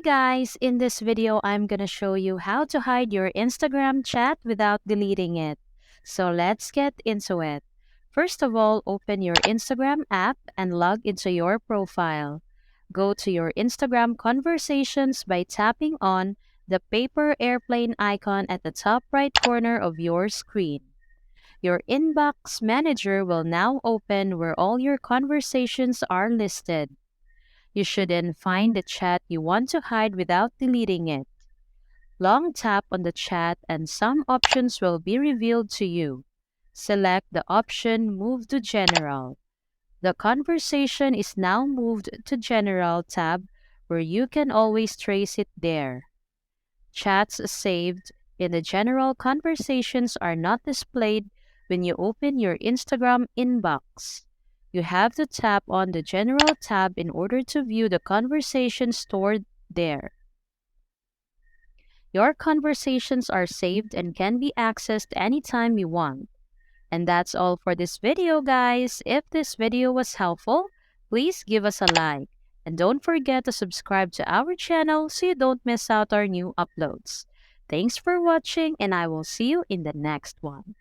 guys, in this video I'm gonna show you how to hide your Instagram chat without deleting it. So let's get into it. First of all, open your Instagram app and log into your profile. Go to your Instagram conversations by tapping on the paper airplane icon at the top right corner of your screen. Your inbox manager will now open where all your conversations are listed. You should then find the chat you want to hide without deleting it. Long tap on the chat and some options will be revealed to you. Select the option Move to General. The conversation is now moved to General tab where you can always trace it there. Chats saved in the general conversations are not displayed when you open your Instagram inbox. You have to tap on the General tab in order to view the conversation stored there. Your conversations are saved and can be accessed anytime you want. And that's all for this video, guys. If this video was helpful, please give us a like. And don't forget to subscribe to our channel so you don't miss out our new uploads. Thanks for watching, and I will see you in the next one.